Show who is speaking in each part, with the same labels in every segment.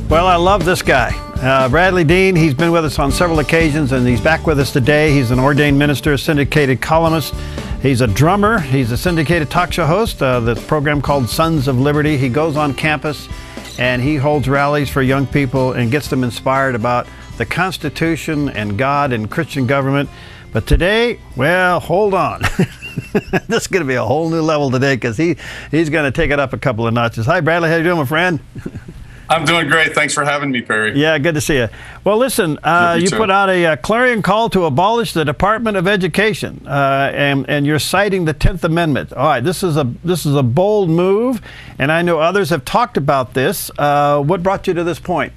Speaker 1: Well, I love this guy. Bradlee Dean, he's been with us on several occasions, and he's back with us today. He's an ordained minister, a syndicated columnist. He's a drummer. He's a syndicated talk show host, the program called Sons of Liberty. He goes on campus, and he holds rallies for young people and gets them inspired about the Constitution and God and Christian government. But today, well, hold on. This is going to be a whole new level today because he's going to take it up a couple of notches. Hi, Bradlee. How you doing, my friend?
Speaker 2: I'm doing great. Thanks for having me, Perry.
Speaker 1: Yeah, good to see you. Well, listen, you put out a clarion call to abolish the Department of Education, and you're citing the 10th Amendment. All right, this is a bold move, and I know others have talked about this. What brought you to this point?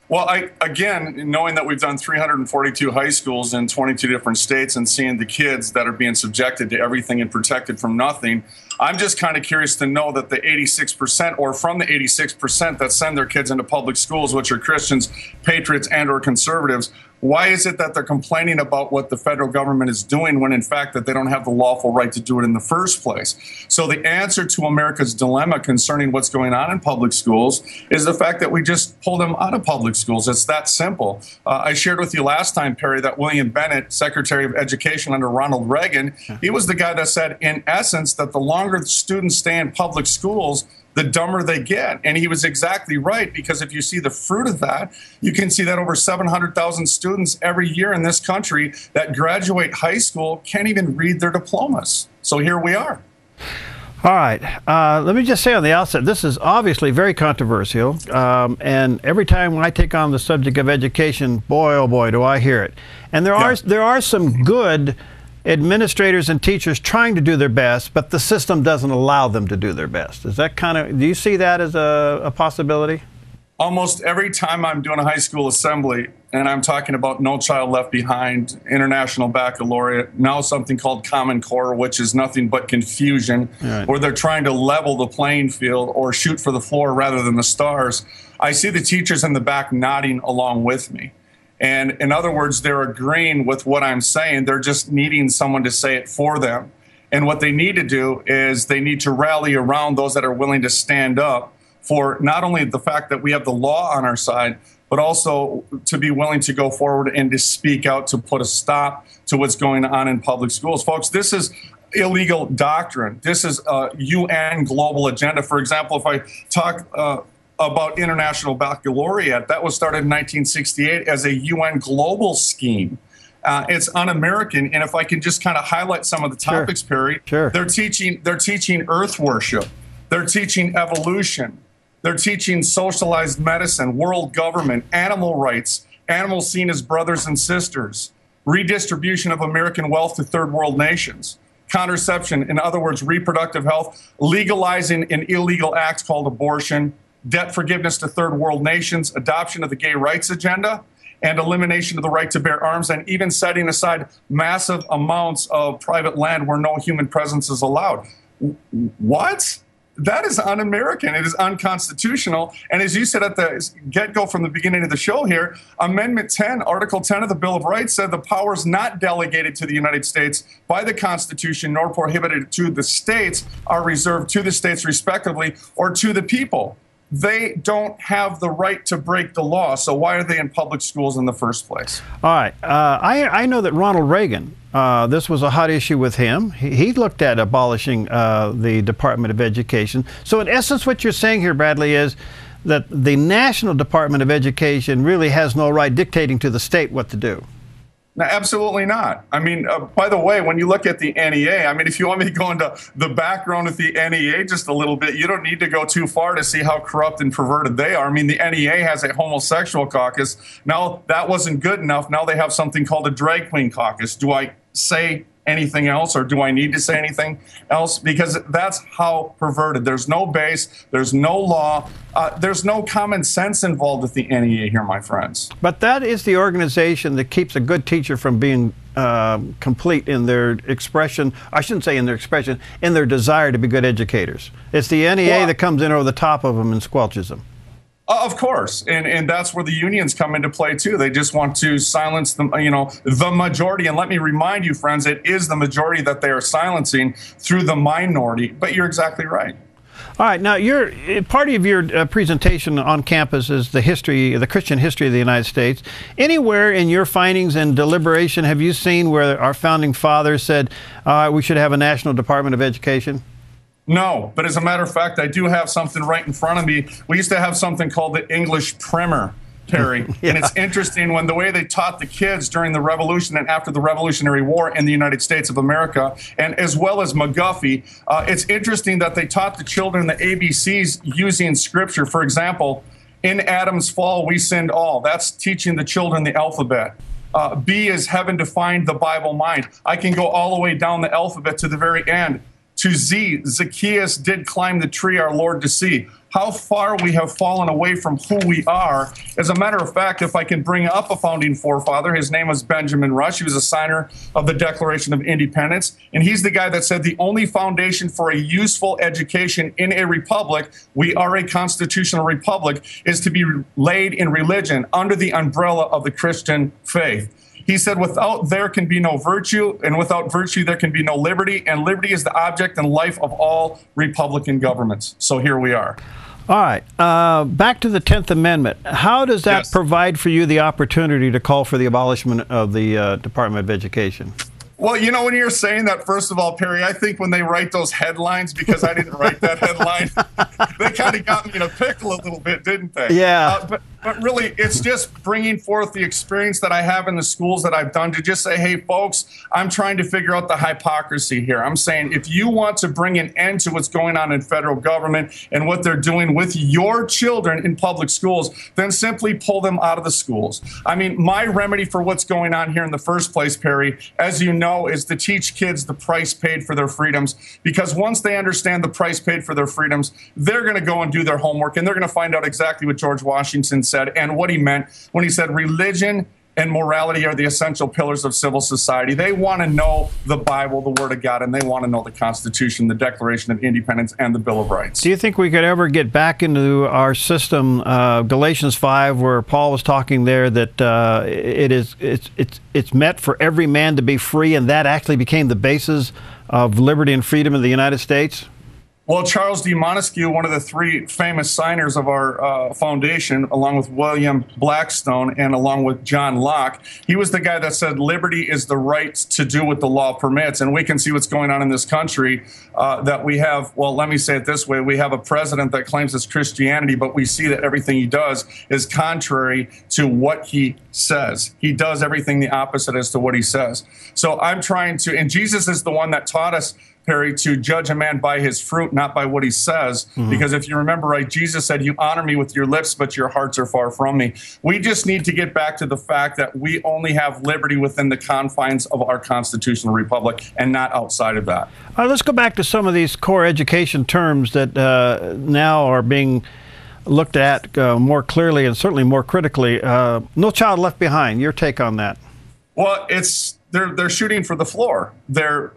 Speaker 2: Well, again, knowing that we've done 342 high schools in 22 different states and seeing the kids that are being subjected to everything and protected from nothing, I'm just kind of curious to know that the 86%, or from the 86% that send their kids into public schools, which are Christians, patriots, and or conservatives, why is it that they're complaining about what the federal government is doing when, in fact, that they don't have the lawful right to do it in the first place? So the answer to America's dilemma concerning what's going on in public schools is the fact that we just pull them out of public schools. It's that simple. I shared with you last time, Perry, that William Bennett, Secretary of Education under Ronald Reagan, he was the guy that said, in essence, that the longer the students stay in public schools, the dumber they get. And he was exactly right, because if you see the fruit of that, you can see that over 700,000 students every year in this country that graduate high school can't even read their diplomas. So here we are.
Speaker 1: All right. Let me just say on the outset, this is obviously very controversial. And every time I take on the subject of education, boy, oh boy, do I hear it. And there are some good administrators and teachers trying to do their best, but the system doesn't allow them to do their best. Is that do you see that as a possibility?
Speaker 2: Almost every time I'm doing a high school assembly and I'm talking about No Child Left Behind, International Baccalaureate, now something called Common Core, which is nothing but confusion, right, where they're trying to level the playing field or shoot for the floor rather than the stars, I see the teachers in the back nodding along with me. And in other words, they're agreeing with what I'm saying. They're just needing someone to say it for them. And what they need to do is they need to rally around those that are willing to stand up for not only the fact that we have the law on our side, but also to be willing to go forward and to speak out to put a stop to what's going on in public schools. Folks, this is illegal doctrine. This is a UN global agenda. For example, if I talk about International Baccalaureate, that was started in 1968 as a UN global scheme. It's un-American, and if I can just kind of highlight some of the topics, Perry, they're teaching earth worship, they're teaching evolution, they're teaching socialized medicine, world government, animal rights, animals seen as brothers and sisters, redistribution of American wealth to third world nations, contraception, in other words, reproductive health, legalizing an illegal act called abortion, debt forgiveness to third world nations, adoption of the gay rights agenda, and elimination of the right to bear arms, and even setting aside massive amounts of private land where no human presence is allowed. What? That is un-American. It is unconstitutional. And as you said at the get-go from the beginning of the show here, Amendment 10, Article 10 of the Bill of Rights said the powers not delegated to the United States by the Constitution nor prohibited to the states are reserved to the states respectively or to the people. They don't have the right to break the law, so why are they in public schools in the first place?
Speaker 1: All right. I know that Ronald Reagan, this was a hot issue with him. He looked at abolishing the Department of Education. So in essence, what you're saying here, Bradlee, is that the National Department of Education really has no right dictating to the state what to do.
Speaker 2: No, absolutely not. I mean, by the way, when you look at the NEA, I mean, if you want me to go into the background of the NEA just a little bit, you don't need to go too far to see how corrupt and perverted they are. I mean, the NEA has a homosexual caucus. Now, that wasn't good enough. Now they have something called a drag queen caucus. Do I say anything else, or do I need to say anything else? Because that's how perverted. There's no base, there's no law, there's no common sense involved with the NEA here, my friends.
Speaker 1: But that is the organization that keeps a good teacher from being complete in their expression. I shouldn't say in their expression, in their desire to be good educators. It's the NEA that comes in over the top of them and squelches them.
Speaker 2: Of course, and that's where the unions come into play too. They just want to silence the majority. And let me remind you, friends, it is the majority that they are silencing through the minority. But you're exactly right.
Speaker 1: All right, now part of your presentation on campus is the Christian history of the United States. Anywhere in your findings and deliberation have you seen where our founding fathers said we should have a national Department of Education?
Speaker 2: No, but as a matter of fact, I do have something right in front of me. We used to have something called the English primer, Terry. Yeah. And it's interesting when the way they taught the kids during the Revolution and after the Revolutionary War in the United States of America, and as well as McGuffey, it's interesting that they taught the children the ABCs using Scripture. For example, in Adam's fall, we sinned all. That's teaching the children the alphabet. B is heaven defined the Bible mind. I can go all the way down the alphabet to the very end. To Z, Zacchaeus did climb the tree our Lord to see. How far we have fallen away from who we are. As a matter of fact, if I can bring up a founding forefather, his name was Benjamin Rush. He was a signer of the Declaration of Independence. And he's the guy that said the only foundation for a useful education in a republic, we are a constitutional republic, is to be laid in religion under the umbrella of the Christian faith. He said, without there can be no virtue, and without virtue there can be no liberty, and liberty is the object and life of all Republican governments. So here we are.
Speaker 1: All right. Back to the 10th Amendment. How does that provide for you the opportunity to call for the abolishment of the Department of Education?
Speaker 2: Well, you know, when you're saying that, first of all, Perry, I think when they write those headlines, because I didn't write that headline, they kind of got me in a pickle a little bit, didn't they?
Speaker 1: Yeah.
Speaker 2: But really, it's just bringing forth the experience that I have in the schools that I've done to just say, hey, folks, I'm trying to figure out the hypocrisy here. I'm saying if you want to bring an end to what's going on in federal government and what they're doing with your children in public schools, then simply pull them out of the schools. I mean, my remedy for what's going on here in the first place, Perry, as you know, is to teach kids the price paid for their freedoms, because once they understand the price paid for their freedoms, they're going to go and do their homework, and they're going to find out exactly what George Washington said and what he meant when he said religion and morality are the essential pillars of civil society. They want to know the Bible, the Word of God, and they want to know the Constitution, the Declaration of Independence, and the Bill of Rights.
Speaker 1: Do you think we could ever get back into our system, Galatians 5, where Paul was talking there, that it's meant for every man to be free, and that actually became the basis of liberty and freedom in the United States?
Speaker 2: Well, Charles D. Montesquieu, one of the three famous signers of our foundation, along with William Blackstone and along with John Locke, he was the guy that said liberty is the right to do what the law permits. And we can see what's going on in this country, that we have, well, let me say it this way, we have a president that claims it's Christianity, but we see that everything he does is contrary to what he says. He does everything the opposite as to what he says. So I'm trying to, and Jesus is the one that taught us, Perry, to judge a man by his fruit, not by what he says. Because if you remember right, Jesus said, you honor me with your lips, but your hearts are far from me. We just need to get back to the fact that we only have liberty within the confines of our constitutional republic and not outside of that.
Speaker 1: Let's go back to some of these core education terms that now are being looked at more clearly and certainly more critically. No Child Left Behind. Your take on that?
Speaker 2: Well, they're shooting for the floor. They're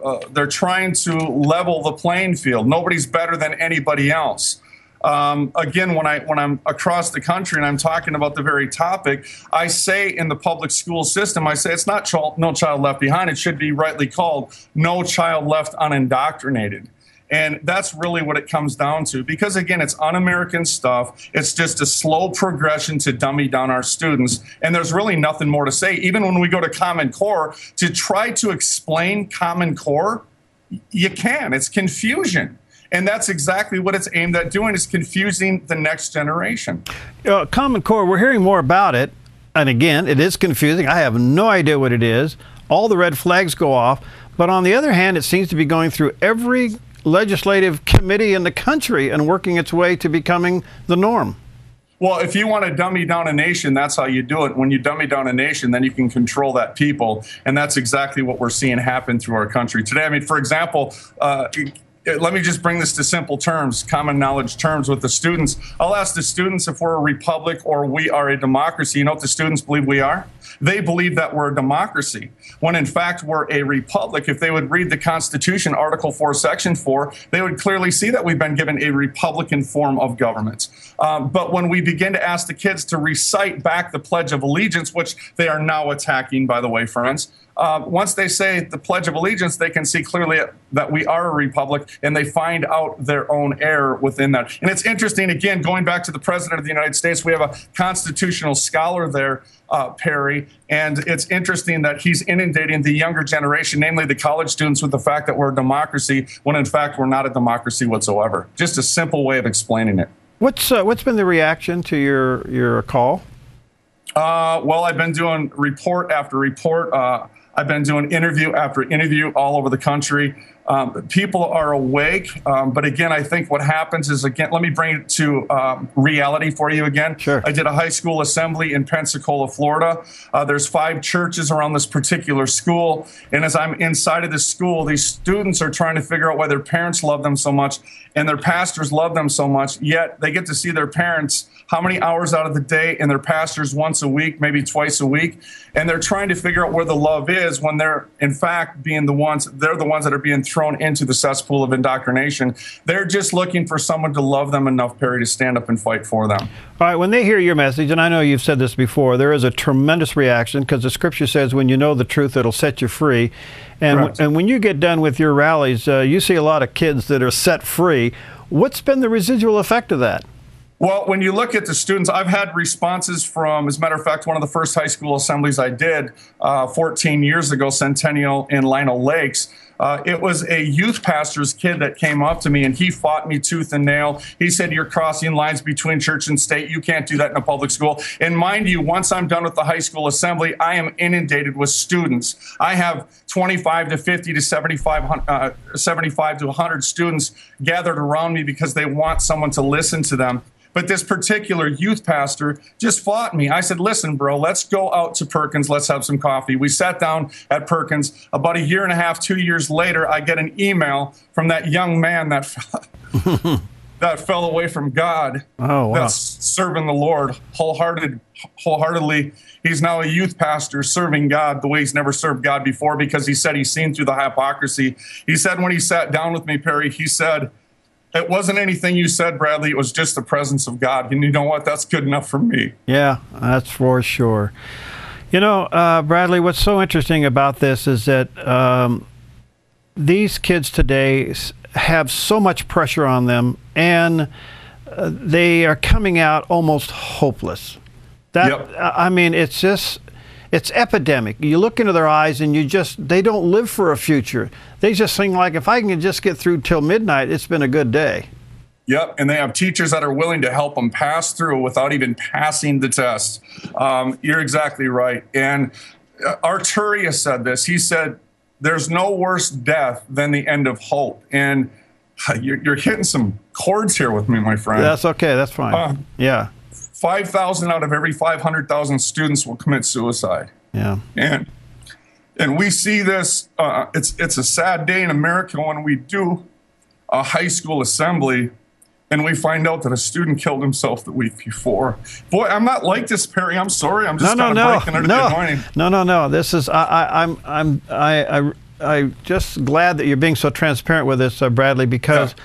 Speaker 2: trying to level the playing field. Nobody's better than anybody else. Again, when I'm across the country and I'm talking about the very topic, I say in the public school system, I say it's not No Child Left Behind. It should be rightly called No Child Left Unindoctrinated. And that's really what it comes down to, because, again, it's un-American stuff. It's just a slow progression to dummy down our students. And there's really nothing more to say. Even when we go to Common Core, to try to explain Common Core, you can. It's confusion. And that's exactly what it's aimed at doing, is confusing the next generation.
Speaker 1: Common Core, we're hearing more about it. And, again, it is confusing. I have no idea what it is. All the red flags go off. But on the other hand, it seems to be going through every legislative committee in the country and working its way to becoming the norm.
Speaker 2: Well, if you want to dummy down a nation, that's how you do it. When you dummy down a nation, then you can control that people. And that's exactly what we're seeing happen through our country today. I mean, for example, let me just bring this to simple terms, common knowledge terms with the students. I'll ask the students if we're a republic or we are a democracy. You know what the students believe we are? They believe that we're a democracy, when in fact we're a republic. If they would read the Constitution, Article 4, Section 4, they would clearly see that we've been given a Republican form of government. But when we begin to ask the kids to recite back the Pledge of Allegiance, which they are now attacking, by the way, friends, once they say the Pledge of Allegiance, they can see clearly that we are a republic, and they find out their own error within that. And it's interesting, again, going back to the President of the United States, we have a constitutional scholar there, Perry, and it's interesting that he's inundating the younger generation, namely the college students, with the fact that we're a democracy, when in fact we're not a democracy whatsoever. Just a simple way of explaining it.
Speaker 1: What's been the reaction to your call?
Speaker 2: Well, I've been doing report after report. I've been doing interview after interview all over the country. People are awake. But again, I think what happens is, again, let me bring it to reality for you again.
Speaker 1: Sure.
Speaker 2: I did a high school assembly in Pensacola, Florida. There's 5 churches around this particular school. And as I'm inside of this school, these students are trying to figure out why their parents love them so much and their pastors love them so much, yet they get to see their parents how many hours out of the day and their pastors once a week, maybe twice a week. And they're trying to figure out where the love is when they're, in fact, they're the ones that are being thrown into the cesspool of indoctrination. They're just looking for someone to love them enough, Perry, to stand up and fight for them.
Speaker 1: All right, when they hear your message, and I know you've said this before, there is a tremendous reaction, because the scripture says when you know the truth, it'll set you free. And when you get done with your rallies, you see a lot of kids that are set free. What's been the residual effect of that?
Speaker 2: Well, when you look at the students, I've had responses from, as a matter of fact, one of the first high school assemblies I did 14 years ago, Centennial in Lino Lakes. It was a youth pastor's kid that came up to me, and he fought me tooth and nail. He said, "You're crossing lines between church and state. You can't do that in a public school." And mind you, once I'm done with the high school assembly, I am inundated with students. I have 25 to 50 to 75 to 100 students gathered around me because they want someone to listen to them. But this particular youth pastor just fought me. I said, "Listen, bro, let's go out to Perkins. Let's have some coffee." We sat down at Perkins. About a year and a half, 2 years later, I get an email from that young man that that fell away from God.
Speaker 1: Oh, wow.
Speaker 2: That's serving the Lord wholeheartedly. He's now a youth pastor serving God the way he's never served God before, because he said he's seen through the hypocrisy. He said when he sat down with me, Perry, he said, "It wasn't anything you said, Bradlee. It was just the presence of God." And you know what? That's good enough for me.
Speaker 1: Yeah, that's for sure. You know, Bradlee, what's so interesting about this is that these kids today have so much pressure on them, and they are coming out almost hopeless. I mean, it's epidemic. You look into their eyes and they don't live for a future. They just think, like, if I can just get through till midnight, it's been a good day.
Speaker 2: Yep, and they have teachers that are willing to help them pass through without even passing the test. You're exactly right. And Arturius said this. He said, "There's no worse death than the end of hope." And you're hitting some chords here with me, my friend.
Speaker 1: That's okay. That's fine. Yeah.
Speaker 2: 5,000 out of every 500,000 students will commit suicide.
Speaker 1: Yeah.
Speaker 2: And we see this. It's a sad day in America when we do a high school assembly and we find out that a student killed himself the week before. Boy, I'm not like this, Perry. I'm sorry. I'm just kind of breaking into the anointing.
Speaker 1: No. This is I'm just glad that you're being so transparent with this, Bradlee, because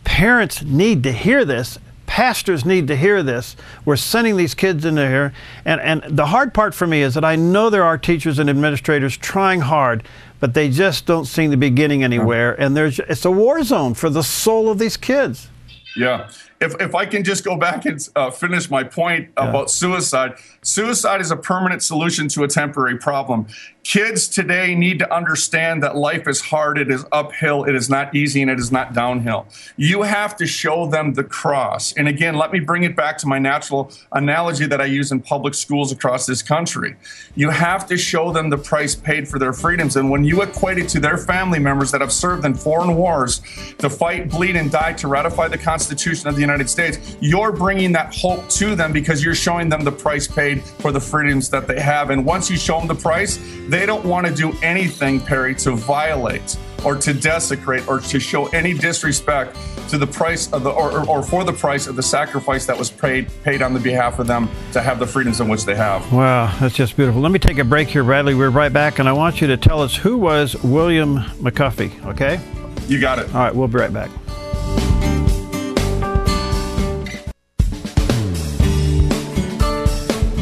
Speaker 1: parents need to hear this. Pastors need to hear this. We're sending these kids into here. And the hard part for me is that I know there are teachers and administrators trying hard, but they just don't seem to be getting anywhere. And it's a war zone for the soul of these kids.
Speaker 2: Yeah. If I can just go back and finish my point about suicide. Suicide is a permanent solution to a temporary problem. Kids today need to understand that life is hard, it is uphill, it is not easy, and it is not downhill. You have to show them the cross. And again, let me bring it back to my natural analogy that I use in public schools across this country. You have to show them the price paid for their freedoms. And when you equate it to their family members that have served in foreign wars to fight, bleed, and die to ratify the Constitution of the United States, you're bringing that hope to them because you're showing them the price paid for the freedoms that they have. And once you show them the price, they don't want to do anything, Perry, to violate or to desecrate or to show any disrespect to the price of the or for the price of the sacrifice that was paid on the behalf of them to have the freedoms in which they have.
Speaker 1: Wow, that's just beautiful. Let me take a break here, Bradlee. We're right back, and I want you to tell us who was William McCuffey, okay?
Speaker 2: You got it.
Speaker 1: All right, we'll be right back.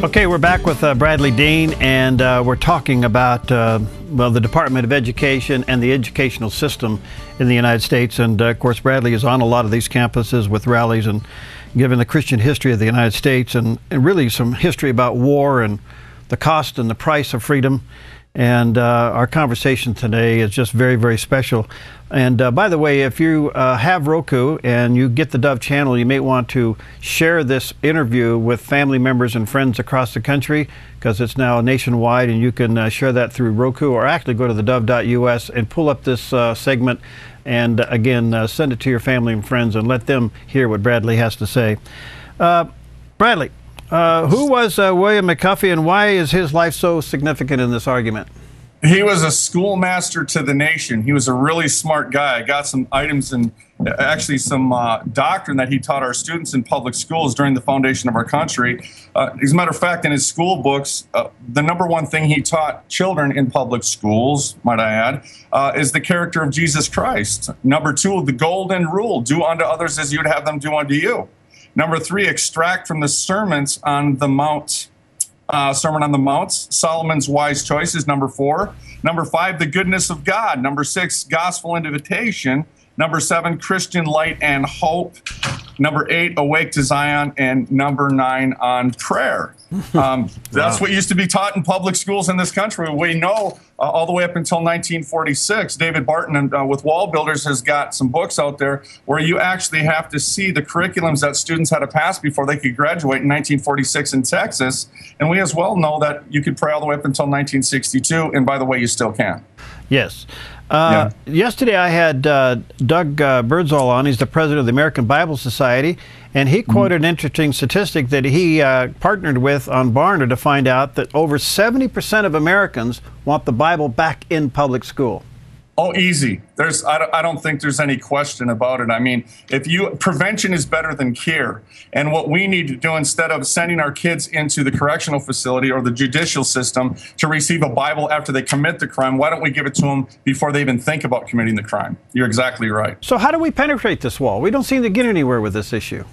Speaker 1: Okay, we're back with Bradlee Dean, and we're talking about well, the Department of Education and the educational system in the United States. And of course, Bradlee is on a lot of these campuses with rallies and giving the Christian history of the United States and really some history about war and the cost and the price of freedom. And our conversation today is just very, very special. And by the way, if you have Roku and you get the Dove channel, you may want to share this interview with family members and friends across the country, because it's now nationwide, and you can share that through Roku, or actually go to thedove.us and pull up this segment and again send it to your family and friends and let them hear what Bradlee has to say. Bradlee, who was William McCuffey, and why is his life so significant in this argument?
Speaker 2: He was a schoolmaster to the nation. He was a really smart guy. I got some items and actually some doctrine that he taught our students in public schools during the foundation of our country. As a matter of fact, in his school books, the number one thing he taught children in public schools, might I add, is the character of Jesus Christ. Number two, the golden rule: do unto others as you'd have them do unto you. Number three, extract from the sermons on the Mount, Sermon on the Mount, Solomon's wise choices. Number four. Number five, the goodness of God. Number six, gospel invitation. Number seven, Christian light and hope. Number eight, awake to Zion. And number nine, on prayer. That's what used to be taught in public schools in this country. We know all the way up until 1946, David Barton with Wall Builders has got some books out there where you actually have to see the curriculums that students had to pass before they could graduate in 1946 in Texas. And we as well know that you could pray all the way up until 1962. And by the way, you still can.
Speaker 1: Yes. Yesterday I had Doug Birdsall on. He's the president of the American Bible Society, and he quoted an interesting statistic that he partnered with on Barna to find out that over 70% of Americans want the Bible back in public school.
Speaker 2: Oh, easy. I don't think there's any question about it. I mean, prevention is better than cure. And what we need to do, instead of sending our kids into the correctional facility or the judicial system to receive a Bible after they commit the crime, why don't we give it to them before they even think about committing the crime? You're exactly right.
Speaker 1: So how do we penetrate this wall? We don't seem to get anywhere with this issue.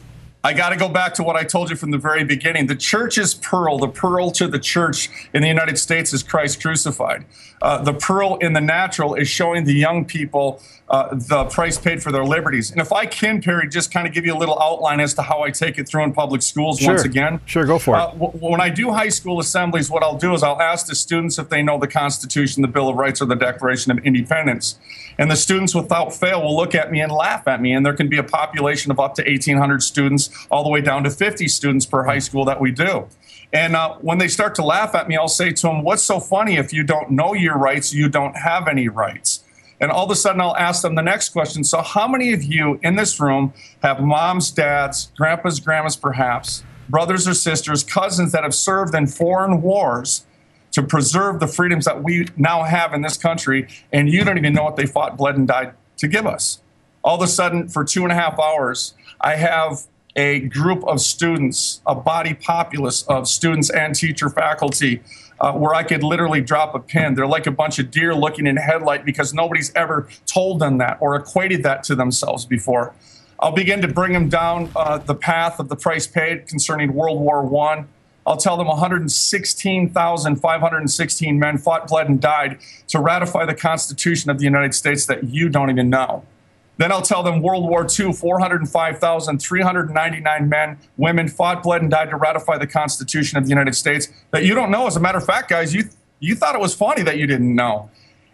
Speaker 2: I got to go back to what I told you from the very beginning. The church's pearl, the pearl to the church in the United States, is Christ crucified. The pearl in the natural is showing the young people the price paid for their liberties. And if I can, Perry, just kind of give you a little outline as to how I take it through in public schools once again.
Speaker 1: Sure, go for it.
Speaker 2: When I do high school assemblies, what I'll do is I'll ask the students if they know the Constitution, the Bill of Rights, or the Declaration of Independence. And the students, without fail, will look at me and laugh at me. And there can be a population of up to 1,800 students, all the way down to 50 students per high school that we do. And when they start to laugh at me, I'll say to them, what's so funny? If you don't know your rights, you don't have any rights. And all of a sudden, I'll ask them the next question. So how many of you in this room have moms, dads, grandpas, grandmas, perhaps, brothers or sisters, cousins that have served in foreign wars to preserve the freedoms that we now have in this country, and you don't even know what they fought, bled, and died to give us? All of a sudden, for 2.5 hours, I have a group of students, a body populace of students and teacher faculty, where I could literally drop a pin. They're like a bunch of deer looking in a headlight because nobody's ever told them that or equated that to themselves before. I'll begin to bring them down the path of the price paid concerning World War I. I'll tell them 116,516 men fought, bled, and died to ratify the Constitution of the United States that you don't even know. Then I'll tell them World War II, 405,399 men, women fought, bled, and died to ratify the Constitution of the United States that you don't know. As a matter of fact, guys, you thought it was funny that you didn't know.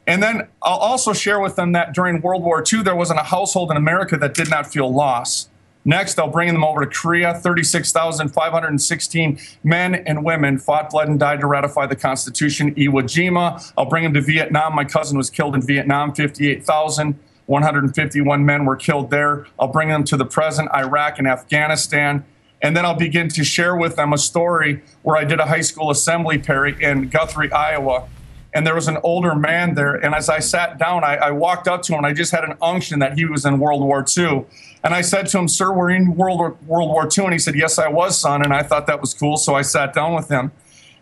Speaker 2: And then I'll also share with them that during World War II, there wasn't a household in America that did not feel loss. Next, I'll bring them over to Korea. 36,516 men and women fought, bled, and died to ratify the Constitution. Iwo Jima. I'll bring them to Vietnam. My cousin was killed in Vietnam. 58,151 men were killed there. I'll bring them to the present, Iraq and Afghanistan. And then I'll begin to share with them a story where I did a high school assembly, Perry, in Guthrie, Iowa. And there was an older man there. And as I sat down, I walked up to him, and I just had an unction that he was in World War II. And I said to him, "Sir, we're in World War II." And he said, "Yes, I was, son." And I thought that was cool. So I sat down with him.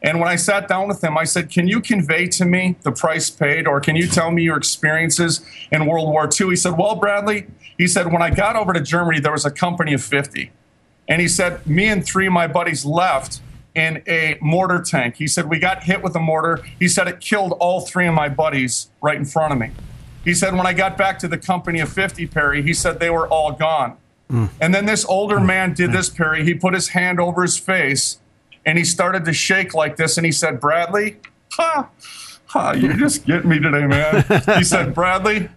Speaker 2: And when I sat down with him, I said, "Can you convey to me the price paid, or can you tell me your experiences in World War II?" He said, "Well, Bradlee," he said, "when I got over to Germany, there was a company of 50. And he said, me and 3 of my buddies left in a mortar tank. He said, we got hit with a mortar. He said, it killed all 3 of my buddies right in front of me. He said, when I got back to the company of 50, Perry, he said they were all gone. And then this older man did this, Perry. He put his hand over his face and he started to shake like this. And he said, Bradlee, you just get me today, man. He said, Bradlee,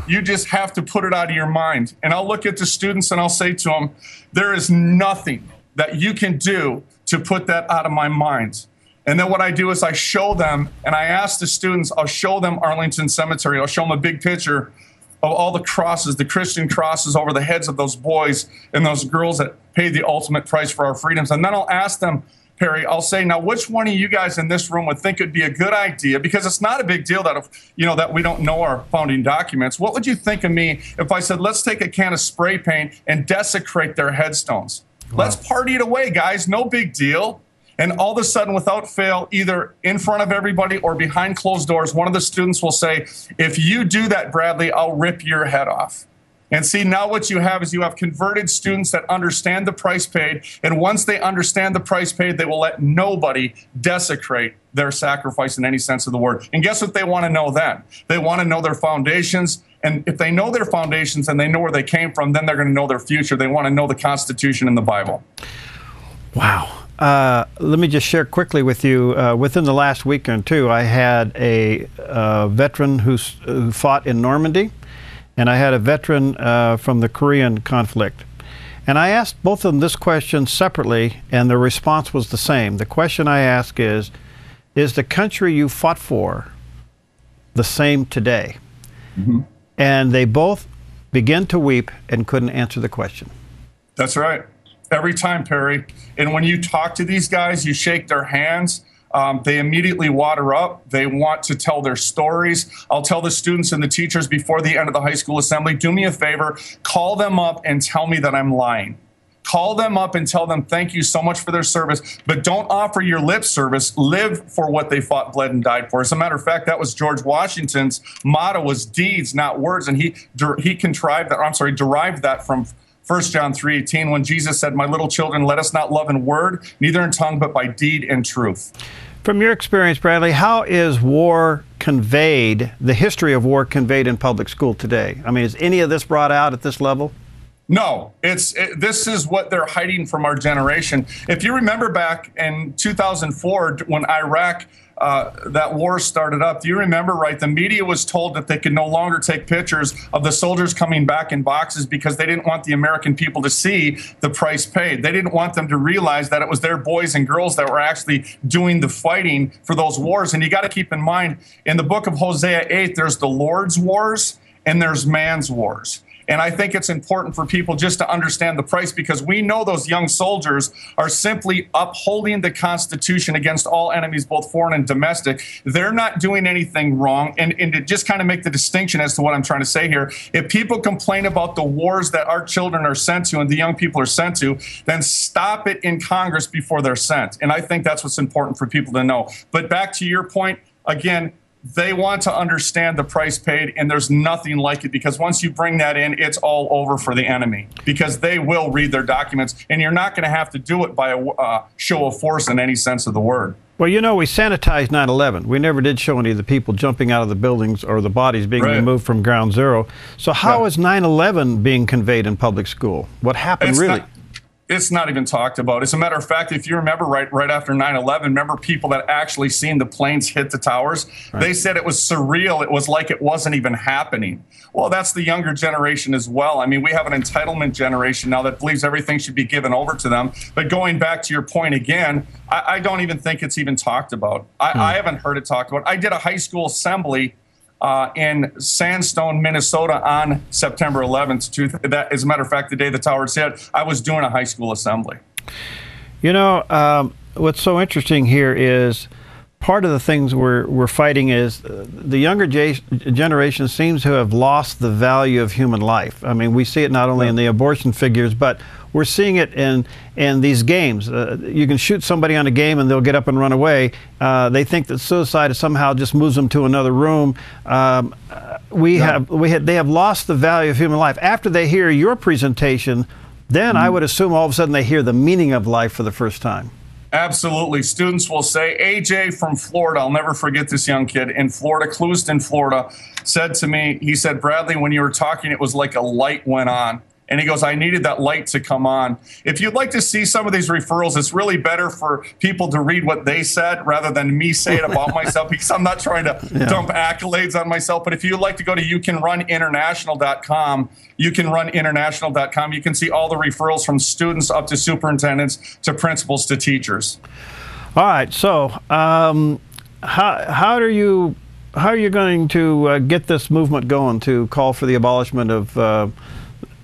Speaker 2: you just have to put it out of your mind. And I'll look at the students and I'll say to them, there is nothing that you can do to put that out of my mind. And then what I do is I show them, and I ask the students, I'll show them Arlington Cemetery. I'll show them a big picture of all the crosses, the Christian crosses over the heads of those boys and those girls that paid the ultimate price for our freedoms. And then I'll ask them, Perry, I'll say, now, which one of you guys in this room would think it'd be a good idea? Because it's not a big deal that, that we don't know our founding documents. What would you think of me if I said, let's take a can of spray paint and desecrate their headstones? Wow. Let's party it away, guys. No big deal. And all of a sudden, without fail, either in front of everybody or behind closed doors, one of the students will say, if you do that, Bradlee, I'll rip your head off. And see, now what you have is you have converted students that understand the price paid. And once they understand the price paid, they will let nobody desecrate their sacrifice in any sense of the word. And guess what they want to know then? They want to know their foundations. And if they know their foundations and they know where they came from, then they're going to know their future. They want to know the Constitution and the Bible.
Speaker 1: Wow. Let me just share quickly with you, within the last week or two, I had a veteran who fought in Normandy, and I had a veteran from the Korean conflict. And I asked both of them this question separately, and the response was the same. The question I ask is the country you fought for the same today? Mm-hmm. And they both began to weep and couldn't answer the question.
Speaker 2: That's right. Every time, Perry. And when you talk to these guys, you shake their hands. They immediately water up. They want to tell their stories. I'll tell the students and the teachers before the end of the high school assembly, do me a favor, call them up and tell me that I'm lying. Call them up and tell them thank you so much for their service, but don't offer your lip service. Live for what they fought, bled, and died for. As a matter of fact, that was George Washington's motto, was deeds, not words. And he derived that from 1 John 3:18, when Jesus said, my little children, let us not love in word, neither in tongue, but by deed and truth.
Speaker 1: From your experience, Bradlee, how is war conveyed, the history of war conveyed in public school today? I mean, is any of this brought out at this level?
Speaker 2: No, this is what they're hiding from our generation. If you remember back in 2004, when Iraq, that war started up, do you remember, right? The media was told that they could no longer take pictures of the soldiers coming back in boxes because they didn't want the American people to see the price paid. They didn't want them to realize that it was their boys and girls that were actually doing the fighting for those wars. And you got to keep in mind, in the book of Hosea 8, there's the Lord's wars and there's man's wars. And I think it's important for people just to understand the price, because we know those young soldiers are simply upholding the Constitution against all enemies, both foreign and domestic. They're not doing anything wrong. And to just kind of make the distinction as to what I'm trying to say here, if people complain about the wars that our children are sent to and the young people are sent to, then stop it in Congress before they're sent. And I think that's what's important for people to know. But back to your point, again, they want to understand the price paid, and there's nothing like it, because once you bring that in, it's all over for the enemy, because they will read their documents, and you're not going to have to do it by a show of force in any sense of the word.
Speaker 1: Well, you know, we sanitized 9/11. We never did show any of the people jumping out of the buildings or the bodies being removed from ground zero. So how is 9/11 being conveyed in public school? What happened really?
Speaker 2: It's not even talked about. As a matter of fact, if you remember right after 9/11, remember people that actually seen the planes hit the towers? Right. They said it was surreal. It was like it wasn't even happening. Well, that's the younger generation as well. I mean, we have an entitlement generation now that believes everything should be given over to them. But going back to your point again, I don't even think it's even talked about. I haven't heard it talked about. I did a high school assembly in Sandstone, Minnesota on September 11th. That, as a matter of fact, the day the towers hit, I was doing a high school assembly.
Speaker 1: You know, what's so interesting here is part of the things we're fighting is the younger generation seems to have lost the value of human life. I mean, we see it not only in the abortion figures, but we're seeing it in these games. You can shoot somebody on a game and they'll get up and run away. They think that suicide somehow just moves them to another room. They have lost the value of human life. After they hear your presentation, then I would assume all of a sudden they hear the meaning of life for the first time.
Speaker 2: Absolutely. Students will say, AJ from Florida, I'll never forget this young kid in Florida, Clewiston, Florida, said to me, he said, Bradlee, when you were talking, it was like a light went on. And he goes, I needed that light to come on. If you'd like to see some of these referrals, it's really better for people to read what they said rather than me say it about myself, because I'm not trying to dump accolades on myself. But if you'd like to go to youcanruninternational.com, youcanruninternational.com, you can see all the referrals from students up to superintendents to principals to teachers.
Speaker 1: All right. So how are you going to get this movement going to call for the abolishment of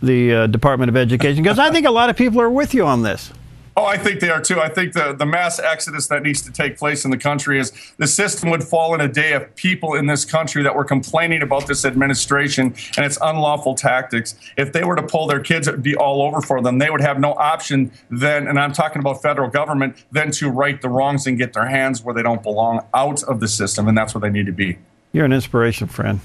Speaker 1: the Department of Education? Because I think a lot of people are with you on this.
Speaker 2: Oh, I think they are too. I think the mass exodus that needs to take place in the country is the system would fall in a day if people in this country that were complaining about this administration and its unlawful tactics, if they were to pull their kids, it would be all over for them. They would have no option then, and I'm talking about federal government, than to right the wrongs and get their hands where they don't belong, out of the system, and that's where they need to be.
Speaker 1: You're an inspiration, friend.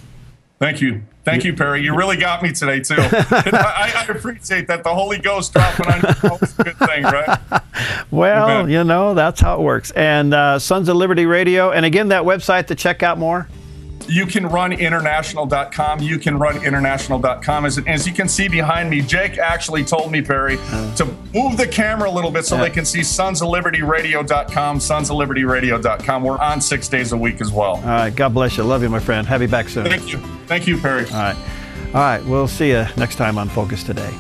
Speaker 2: Thank you. Thank you, Perry. You really got me today, too. I appreciate that. The Holy Ghost dropping on you is a good thing, right?
Speaker 1: Well,
Speaker 2: Amen.
Speaker 1: you know, that's how it works. And Sons of Liberty Radio. And again, that website to check out more?
Speaker 2: YouCanRunInternational.com. YouCanRunInternational.com. As you can see behind me, Jake actually told me, Perry, to move the camera a little bit so they can see SonsOfLibertyRadio.com, SonsOfLibertyRadio.com. We're on 6 days a week as well.
Speaker 1: All right. God bless you. Love you, my friend. Have you back soon.
Speaker 2: Thank you. Thank you, Perry.
Speaker 1: All right. All right. We'll see you next time on Focus Today.